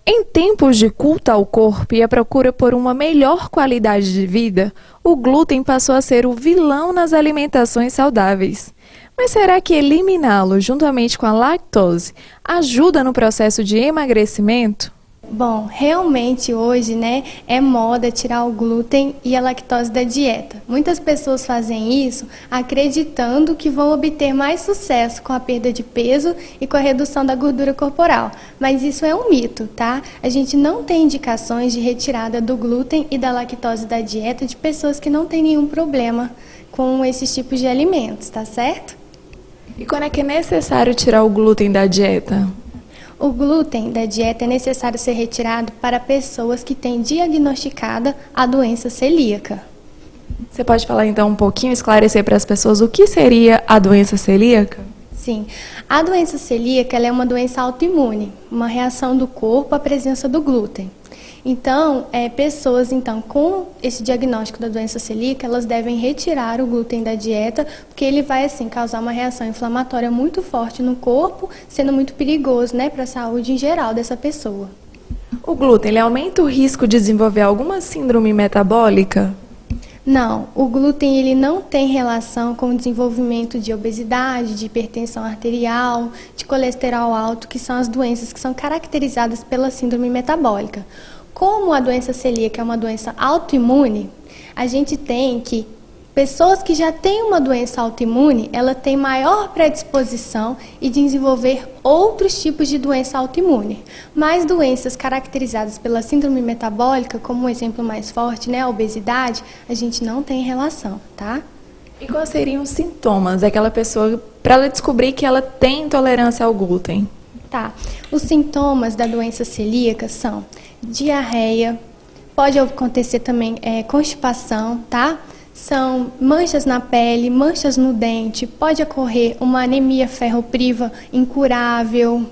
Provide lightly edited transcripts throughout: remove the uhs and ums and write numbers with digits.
Em tempos de culto ao corpo e a procura por uma melhor qualidade de vida, o glúten passou a ser o vilão nas alimentações saudáveis. Mas será que eliminá-lo juntamente com a lactose ajuda no processo de emagrecimento? Bom, realmente hoje, é moda tirar o glúten e a lactose da dieta. Muitas pessoas fazem isso acreditando que vão obter mais sucesso com a perda de peso e com a redução da gordura corporal. Mas isso é um mito, tá? A gente não tem indicações de retirada do glúten e da lactose da dieta de pessoas que não têm nenhum problema com esses tipos de alimentos, tá certo? E quando é que é necessário tirar o glúten da dieta? O glúten da dieta é necessário ser retirado para pessoas que têm diagnosticada a doença celíaca. Você pode falar então um pouquinho, esclarecer para as pessoas o que seria a doença celíaca? Sim, a doença celíaca ela é uma doença autoimune, uma reação do corpo à presença do glúten. Então, pessoas com esse diagnóstico da doença celíaca, elas devem retirar o glúten da dieta, porque ele vai causar uma reação inflamatória muito forte no corpo, sendo muito perigoso, para a saúde em geral dessa pessoa. O glúten, ele aumenta o risco de desenvolver alguma síndrome metabólica? Não, o glúten ele não tem relação com o desenvolvimento de obesidade, de hipertensão arterial, de colesterol alto, que são as doenças que são caracterizadas pela síndrome metabólica. Como a doença celíaca é uma doença autoimune, a gente tem que pessoas que já têm uma doença autoimune, ela tem maior predisposição em desenvolver outros tipos de doença autoimune. Mas doenças caracterizadas pela síndrome metabólica, como um exemplo mais forte, a obesidade, a gente não tem relação, tá? E quais seriam os sintomas daquela pessoa para ela descobrir que ela tem intolerância ao glúten? Tá. Os sintomas da doença celíaca são diarreia, pode acontecer também constipação, tá? São manchas na pele, manchas no dente, pode ocorrer uma anemia ferropriva incurável,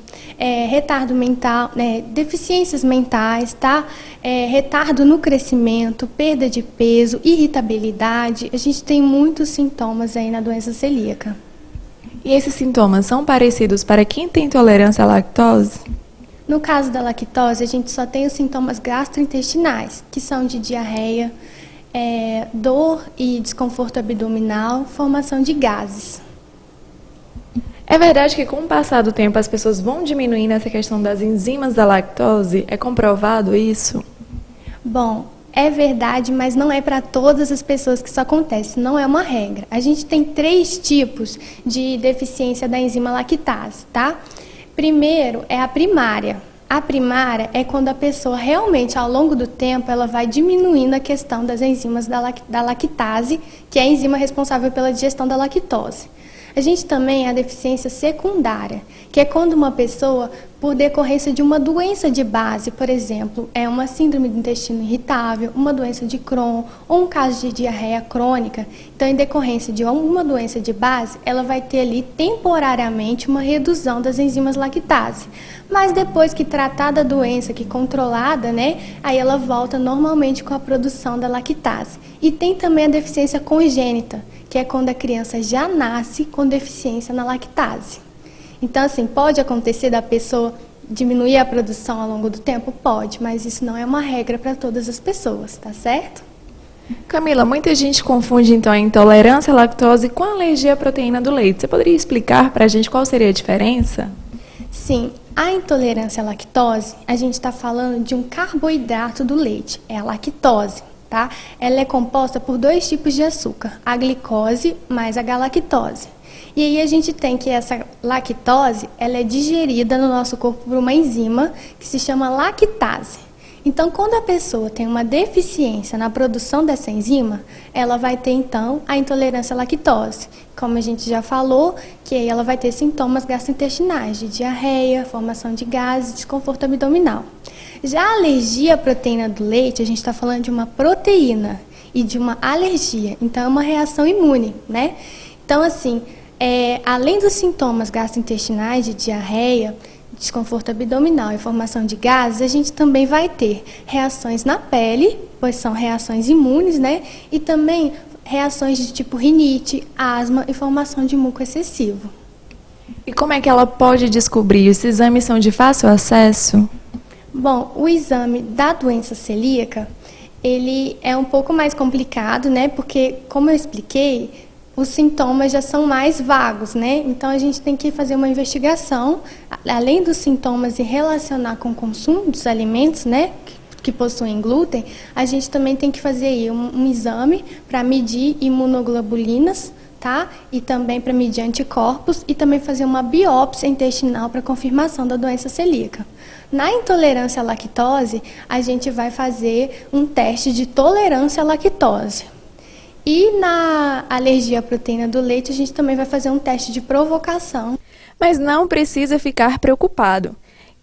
retardo mental, deficiências mentais, tá? Retardo no crescimento, perda de peso, irritabilidade. A gente tem muitos sintomas aí na doença celíaca. E esses sintomas são parecidos para quem tem intolerância à lactose? No caso da lactose, a gente só tem os sintomas gastrointestinais, que são de diarreia, dor e desconforto abdominal, formação de gases. É verdade que com o passar do tempo as pessoas vão diminuindo essa questão das enzimas da lactose? É comprovado isso? Bom, é verdade, mas não é para todas as pessoas que isso acontece, não é uma regra. A gente tem 3 tipos de deficiência da enzima lactase, tá? Primeiro é a primária. A primária é quando a pessoa realmente, ao longo do tempo, ela vai diminuindo a questão das enzimas da lactase, que é a enzima responsável pela digestão da lactose. A gente também tem a deficiência secundária, que é quando uma pessoa, por decorrência de uma doença de base, por exemplo, uma síndrome do intestino irritável, uma doença de Crohn ou um caso de diarreia crônica, então em decorrência de uma doença de base, ela vai ter ali temporariamente uma redução das enzimas lactase. Mas depois que tratada a doença, que controlada, aí ela volta normalmente com a produção da lactase. E tem também a deficiência congênita, que é quando a criança já nasce com deficiência na lactase. Então, pode acontecer da pessoa diminuir a produção ao longo do tempo? Pode, mas isso não é uma regra para todas as pessoas, tá certo? Camila, muita gente confunde então a intolerância à lactose com a alergia à proteína do leite. Você poderia explicar para a gente qual seria a diferença? Sim, a intolerância à lactose, a gente está falando de um carboidrato do leite, é a lactose. Tá? Ela é composta por 2 tipos de açúcar, a glicose mais a galactose. E aí a gente tem que essa lactose, ela é digerida no nosso corpo por uma enzima que se chama lactase. Então, quando a pessoa tem uma deficiência na produção dessa enzima, ela vai ter, então, a intolerância à lactose. Como a gente já falou, que aí ela vai ter sintomas gastrointestinais, de diarreia, formação de gases, desconforto abdominal. Já a alergia à proteína do leite, a gente está falando de uma proteína e de uma alergia. Então, é uma reação imune, Então, além dos sintomas gastrointestinais, de diarreia, desconforto abdominal e formação de gases, a gente também vai ter reações na pele, pois são reações imunes, E também reações de tipo rinite, asma e formação de muco excessivo. E como é que ela pode descobrir? Esses exames são de fácil acesso? Bom, o exame da doença celíaca, ele é um pouco mais complicado, né? Porque, como eu expliquei, os sintomas já são mais vagos, né? Então, a gente tem que fazer uma investigação, além dos sintomas, e relacionar com o consumo dos alimentos, né? Que possuem glúten, a gente também tem que fazer aí um exame para medir imunoglobulinas, tá? E também para medir anticorpos e também fazer uma biópsia intestinal para confirmação da doença celíaca. Na intolerância à lactose, a gente vai fazer um teste de tolerância à lactose. E na alergia à proteína do leite, a gente também vai fazer um teste de provocação. Mas não precisa ficar preocupado.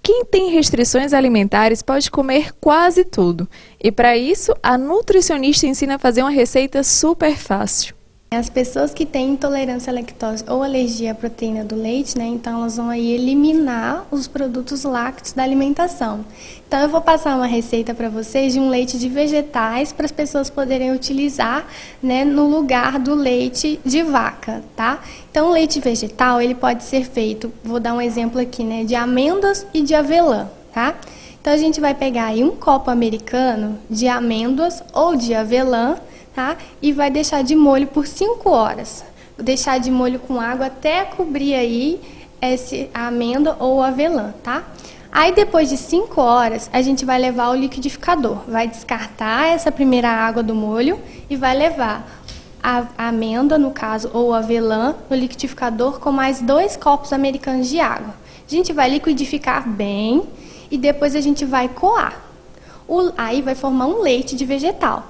Quem tem restrições alimentares pode comer quase tudo. E para isso, a nutricionista ensina a fazer uma receita super fácil. As pessoas que têm intolerância à lactose ou alergia à proteína do leite, né, então elas vão aí eliminar os produtos lácteos da alimentação. Então eu vou passar uma receita para vocês de um leite de vegetais para as pessoas poderem utilizar, né, no lugar do leite de vaca, tá? Então o leite vegetal, ele pode ser feito, vou dar um exemplo aqui, né, de amêndoas e de avelã, tá? Então a gente vai pegar aí um copo americano de amêndoas ou de avelã, tá? E vai deixar de molho por 5 horas. Vou deixar de molho com água até cobrir aí a amêndoa ou a avelã, tá? Aí depois de 5 horas, a gente vai levar ao liquidificador. Vai descartar essa primeira água do molho e vai levar a amêndoa, no caso, ou a avelã, no liquidificador com mais 2 copos americanos de água. A gente vai liquidificar bem e depois a gente vai coar. Aí vai formar um leite de vegetal.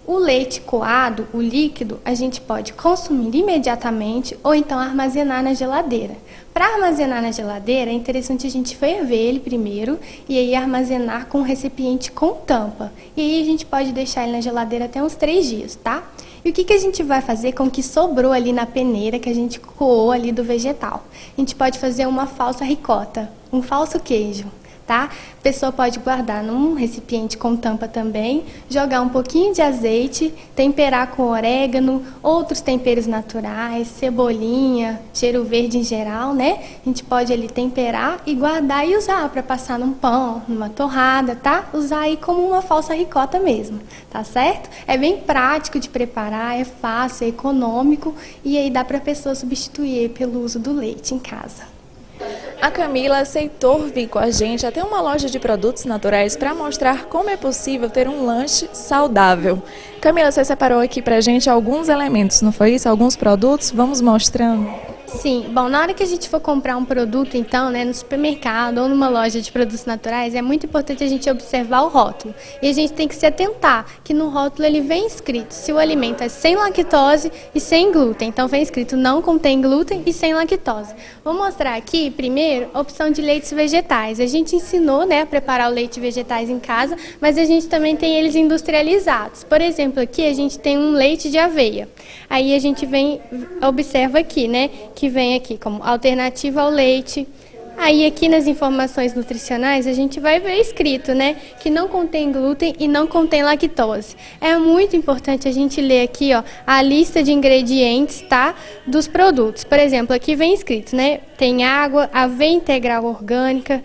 O leite coado, o líquido, a gente pode consumir imediatamente ou então armazenar na geladeira. Para armazenar na geladeira, é interessante a gente ferver ele primeiro e aí armazenar com um recipiente com tampa. E aí a gente pode deixar ele na geladeira até uns 3 dias, tá? E o que a gente vai fazer com o que sobrou ali na peneira que a gente coou ali do vegetal? A gente pode fazer uma falsa ricota, um falso queijo. Tá? A pessoa pode guardar num recipiente com tampa também, jogar um pouquinho de azeite, temperar com orégano, outros temperos naturais, cebolinha, cheiro verde em geral, né? A gente pode ali temperar e guardar e usar para passar num pão, numa torrada, tá? Usar aí como uma falsa ricota mesmo, tá certo? É bem prático de preparar, é fácil, é econômico e aí dá para a pessoa substituir pelo uso do leite em casa. A Camila aceitou vir com a gente até uma loja de produtos naturais para mostrar como é possível ter um lanche saudável. Camila, você separou aqui para a gente alguns elementos, não foi isso? Alguns produtos? Vamos mostrando. Sim, bom, na hora que a gente for comprar um produto, então, né, no supermercado ou numa loja de produtos naturais, é muito importante a gente observar o rótulo. E a gente tem que se atentar que no rótulo ele vem escrito se o alimento é sem lactose e sem glúten. Então, vem escrito não contém glúten e sem lactose. Vou mostrar aqui, primeiro, a opção de leites vegetais. A gente ensinou, né, a preparar o leite vegetais em casa, mas a gente também tem eles industrializados. Por exemplo, aqui a gente tem um leite de aveia. Aí a gente observa aqui, né, que vem aqui como alternativa ao leite. Aí aqui nas informações nutricionais a gente vai ver escrito, né, que não contém glúten e não contém lactose. É muito importante a gente ler aqui, ó, a lista de ingredientes, tá, dos produtos. Por exemplo, aqui vem escrito, né, tem água, aveia integral orgânica,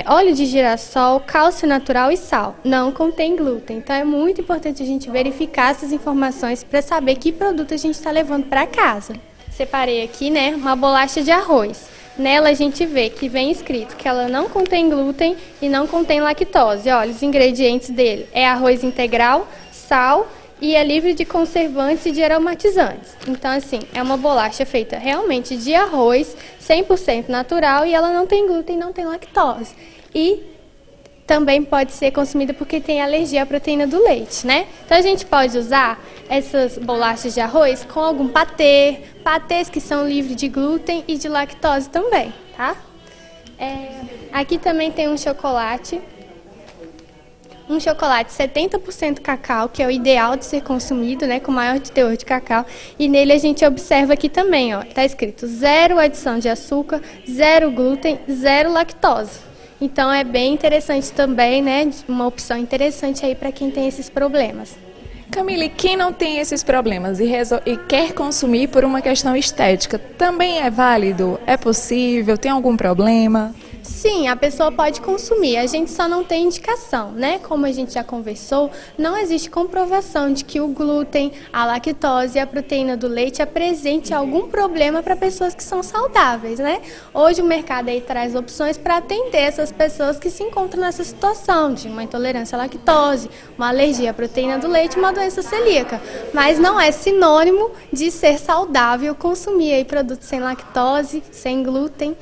óleo de girassol, cálcio natural e sal. Não contém glúten. Então é muito importante a gente verificar essas informações para saber que produto a gente está levando para casa. Separei aqui, né, uma bolacha de arroz. Nela a gente vê que vem escrito que ela não contém glúten e não contém lactose. Olha, os ingredientes dele é arroz integral, sal e é livre de conservantes e de aromatizantes. Então, assim, é uma bolacha feita realmente de arroz, 100% natural, e ela não tem glúten e não tem lactose. E também pode ser consumida porque tem alergia à proteína do leite, né? Então a gente pode usar essas bolachas de arroz com algum patês que são livres de glúten e de lactose também, tá? Aqui também tem um chocolate 70% cacau, que é o ideal de ser consumido, né, com maior teor de cacau. E nele a gente observa aqui também, ó, tá escrito 0 adição de açúcar, 0 glúten, 0 lactose. Então é bem interessante também, né, uma opção interessante aí para quem tem esses problemas. Camila, e quem não tem esses problemas e quer consumir por uma questão estética, também é válido? É possível? Tem algum problema? Sim, a pessoa pode consumir, a gente só não tem indicação, né? Como a gente já conversou, não existe comprovação de que o glúten, a lactose e a proteína do leite apresente algum problema para pessoas que são saudáveis, né? Hoje o mercado aí traz opções para atender essas pessoas que se encontram nessa situação de uma intolerância à lactose, uma alergia à proteína do leite e uma doença celíaca. Mas não é sinônimo de ser saudável consumir aí produtos sem lactose, sem glúten.